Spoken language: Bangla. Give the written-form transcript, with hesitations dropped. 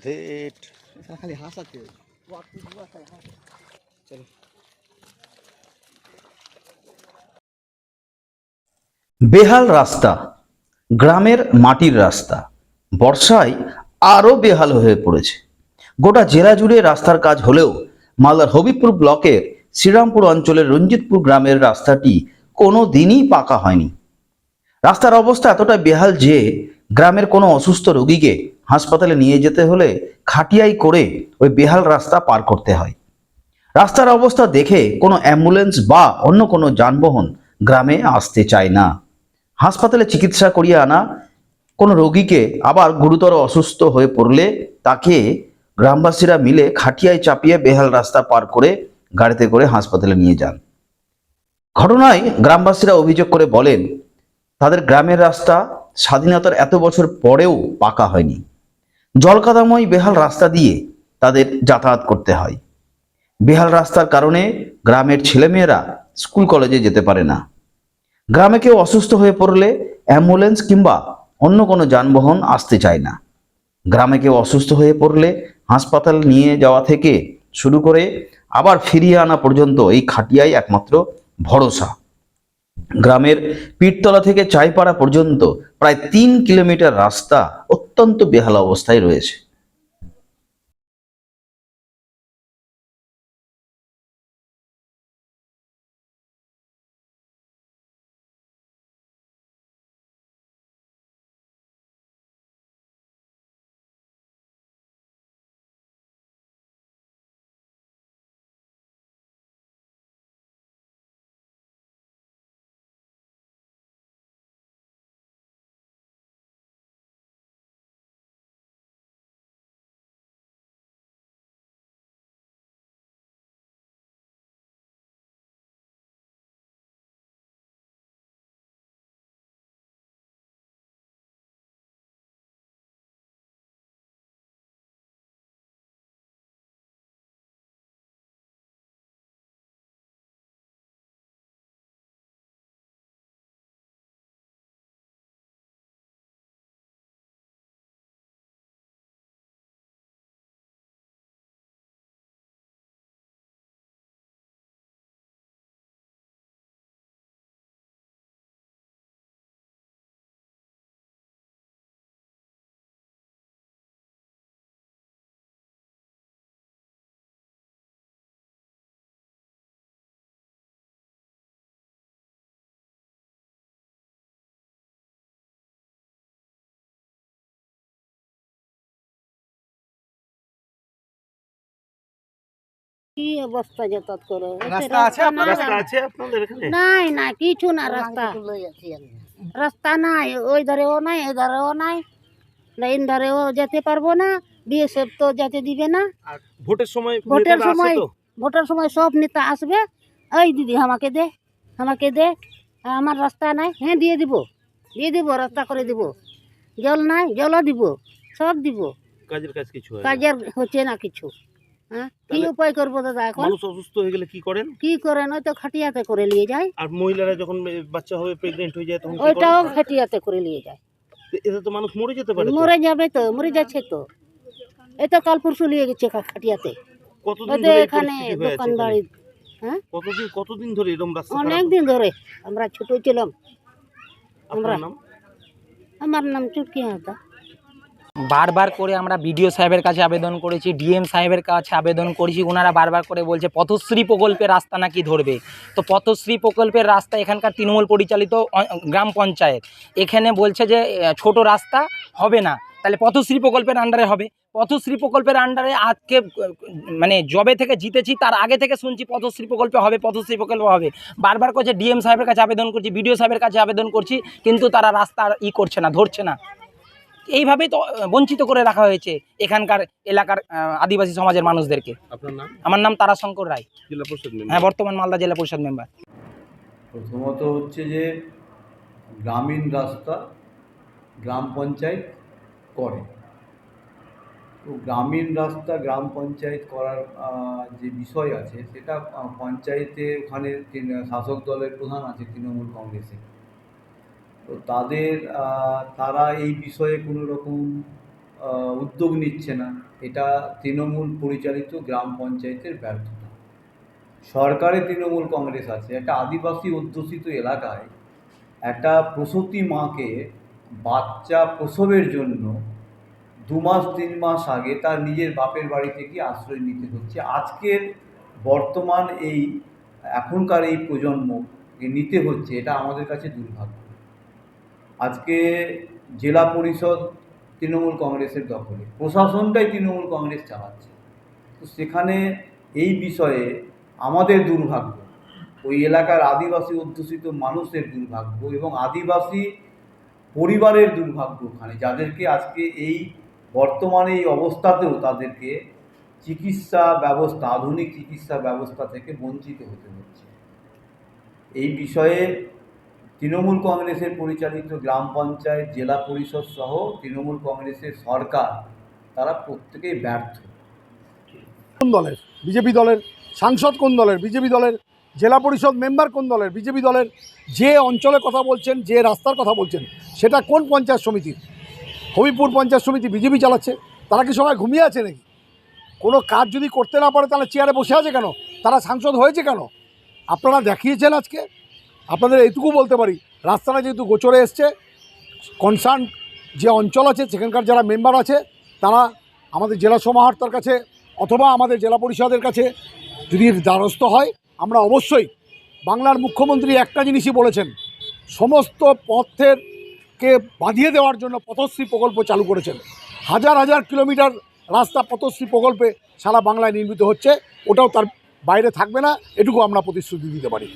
ধেট খালি হাসাতে চলো। বেহাল রাস্তা, গ্রামের মাটির রাস্তা বর্ষায় আরও বেহাল হয়ে পড়েছে। গোটা জেলা জুড়ে রাস্তার কাজ হলেও মালদার হবিবপুর ব্লকের শ্রীরামপুর অঞ্চলের রঞ্জিতপুর গ্রামের রাস্তাটি কোনো দিনই পাকা হয়নি। রাস্তার অবস্থা এতটা বেহাল যে গ্রামের কোনো অসুস্থ রোগীকে হাসপাতালে নিয়ে যেতে হলে খাটিয়াই করে ওই বেহাল রাস্তা পার করতে হয়। রাস্তার অবস্থা দেখে কোনো অ্যাম্বুলেন্স বা অন্য কোনো যানবাহন গ্রামে আসতে চায় না। হাসপাতালে চিকিৎসা করিয়ে আনা কোনো রোগীকে আবার গুরুতর অসুস্থ হয়ে পড়লে তাকে গ্রামবাসীরা মিলে খাটিয়ায় চাপিয়ে বেহাল রাস্তা পার করে গাড়িতে করে হাসপাতালে নিয়ে যান। ঘটনায় গ্রামবাসীরা অভিযোগ করে বলেন, তাদের গ্রামের রাস্তা স্বাধীনতার এত বছর পরেও পাকা হয়নি। জলকাদাময় বেহাল রাস্তা দিয়ে তাদের যাতায়াত করতে হয়। বেহাল রাস্তার কারণে গ্রামের ছেলেমেয়েরা স্কুল কলেজে যেতে পারে না। গ্রামে কেউ অসুস্থ হয়ে পড়লে অ্যাম্বুলেন্স কিংবা অন্য কোনো যানবাহন আসতে চায় না। গ্রামে কেউ অসুস্থ হয়ে পড়লে হাসপাতাল নিয়ে যাওয়া থেকে শুরু করে আবার ফিরিয়ে আনা পর্যন্ত এই খাটিয়াই একমাত্র ভরসা। গ্রামের পীরতলা থেকে চাইপাড়া পর্যন্ত প্রায় 3 কিলোমিটার রাস্তা অত্যন্ত বেহাল অবস্থায় রয়েছে। কি অবস্থা যাতায়াত করে রাস্তা আছে আপনাদের এখানে? নাই না কিছু না রাস্তা রাস্তা নাই, ওই ধারেও নাই ওই ধারেও নাই, লাইন ধারেও যেতে পারবো না, বিএসএফ তো যেতে দিবে না। আর ভোটের সময় ভোটের সময় সব নেতা আসবে, ওই দিদি আমাকে দে আমাকে দে, আমার রাস্তা নাই, হ্যাঁ দিয়ে দিব রাস্তা করে দিব, জল নাই জলও দিব, সব দিব, কাজের কাজ কিছু হয় না। কাজের হচ্ছে না কিছু। হ্যাঁ কি উপায় করবো দাদা এখন? মানুষ অসুস্থ হয়ে গেলে কি করেন? ওই তো খাটিয়াতে করে নিয়ে যায়, আর মহিলারা যখন বাচ্চা হবে প্রেগনেন্ট হয়ে যায় তখন কি ওইটাও করেন? খাটিয়াতে করে নিয়ে যায়। এতে তো মানুষ মরে যেতে পারে। মরে যাবে তো, মরে যাচ্ছে তো, এই তো কাল পরশু নিয়ে গেছে খাটিয়াতে। কতদিন ওদের ধরে এই এখানে পরিস্থিতি হয়ে আছে দোকান এখানে? বাড়ি, হ্যাঁ কতদিন ধরে এরকম রাস্তা অনেক দিন ধরে, আমরা ছোট ছিলাম। আপনার নাম? আমার নাম চুটকি হাঁসদা। বারবার করে আমরা বিডিও সাহেবের কাছে আবেদন করেছি, ডিএম সাহেবের কাছে আবেদন করেছি, ওনারা বারবার করে বলছে পথশ্রী প্রকল্পের রাস্তা নাকি ধরবে। তো পথশ্রী প্রকল্পের রাস্তা এখানকার তৃণমূল পরিচালিত গ্রাম পঞ্চায়েত, এখানে বলছে যে ছোট রাস্তা হবে না, তাহলে পথশ্রী প্রকল্পের আন্ডারে হবে। পথশ্রী প্রকল্পের আন্ডারে আজকে মানে জবে থেকে জিতেছি তার আগে থেকে শুনছি পথশ্রী প্রকল্পে হবে, পথশ্রী প্রকল্প হবে। বারবার করছে ডিএম সাহেবের কাছে আবেদন করছি, বিডিও সাহেবের কাছে আবেদন করছি, কিন্তু তারা রাস্তা করছে না, ধরছে না। এইভাবেই তো বঞ্চিত করে রাখা হয়েছে এখানকার এলাকার আদিবাসী সমাজের মানুষদেরকে। আপনার নাম? আমার নাম তারাশঙ্কর রায়, জেলা পরিষদ মেম্বার। হ্যাঁ বর্তমান মালদা জেলা পরিষদ মেম্বার। প্রথমত হচ্ছে যে গ্রামীণ রাস্তা গ্রাম পঞ্চায়েত করে, তো গ্রামীণ রাস্তা গ্রাম পঞ্চায়েত করার যে বিষয় আছে সেটা পঞ্চায়েতে ওখানে শাসক দলের প্রধান আছে তৃণমূল কংগ্রেসে, তো তারা এই বিষয়ে কোনো রকম উদ্যোগ নিচ্ছে না, এটা তৃণমূল পরিচালিত গ্রাম পঞ্চায়েতের ব্যর্থতা। সরকারে তৃণমূল কংগ্রেস আছে, একটা আদিবাসী অধ্যুষিত এলাকায় একটা প্রসূতি মাকে বাচ্চা প্রসবের জন্য 2 মাস 3 মাস আগে তার নিজের বাপের বাড়িতে গিয়ে আশ্রয় নিতে হচ্ছে। আজকের বর্তমান এখনকার এই প্রজন্মকে নিতে হচ্ছে, এটা আমাদের কাছে দুর্ভাগ্য। আজকে জেলা পরিষদ তৃণমূল কংগ্রেসের দখলে, প্রশাসনটাই তৃণমূল কংগ্রেস চালাচ্ছে। তো সেখানে এই বিষয়ে আমাদের দুর্ভাগ্য, ওই এলাকার আদিবাসী অধ্যুষিত মানুষের দুর্ভাগ্য এবং আদিবাসী পরিবারের দুর্ভাগ্য, ওখানে যাদেরকে আজকে এই বর্তমানে এই অবস্থাতেও তাদেরকে চিকিৎসা ব্যবস্থা, আধুনিক চিকিৎসা ব্যবস্থা থেকে বঞ্চিত হতে হচ্ছে। এই বিষয়ে তৃণমূল কংগ্রেসের পরিচালিত গ্রাম পঞ্চায়েত, জেলা পরিষদ সহ তৃণমূল কংগ্রেসের সরকার, তারা প্রত্যেকেই ব্যর্থ। কোন দলের? বিজেপি দলের। সাংসদ কোন দলের? বিজেপি দলের। জেলা পরিষদ মেম্বার কোন দলের? বিজেপি দলের। যে অঞ্চলের কথা বলছেন, যে রাস্তার কথা বলছেন, সেটা কোন পঞ্চায়েত সমিতির? হবিপুর পঞ্চায়েত সমিতি বিজেপি চালাচ্ছে। তারা কি সবাই ঘুমিয়ে আছে নাকি? কোনো কাজ যদি করতে না পারে তাহলে চেয়ারে বসে আছে কেন? তারা সাংসদ হয়েছে কেন? আপনারা দেখিয়েছেন আজকে। আপনাদের এইটুকু বলতে পারি, রাস্তাটা যেহেতু গোচরে এসছে, কনসার্ন যে অঞ্চল আছে সেখানকার যারা মেম্বার আছে তারা আমাদের জেলা সমাহর্তার কাছে অথবা আমাদের জেলা পরিষদের কাছে যদি দ্বারস্থ হয়, আমরা অবশ্যই, বাংলার মুখ্যমন্ত্রী একটা জিনিসই বলেছেন, সমস্ত পথেরকে বাঁধিয়ে দেওয়ার জন্য পথশ্রী প্রকল্প চালু করেছেন। হাজার হাজার কিলোমিটার রাস্তা পথশ্রী প্রকল্পে সারা বাংলায় নির্মিত হচ্ছে, ওটাও তার বাইরে থাকবে না, এটুকু আমরা প্রতিশ্রুতি দিতে পারি।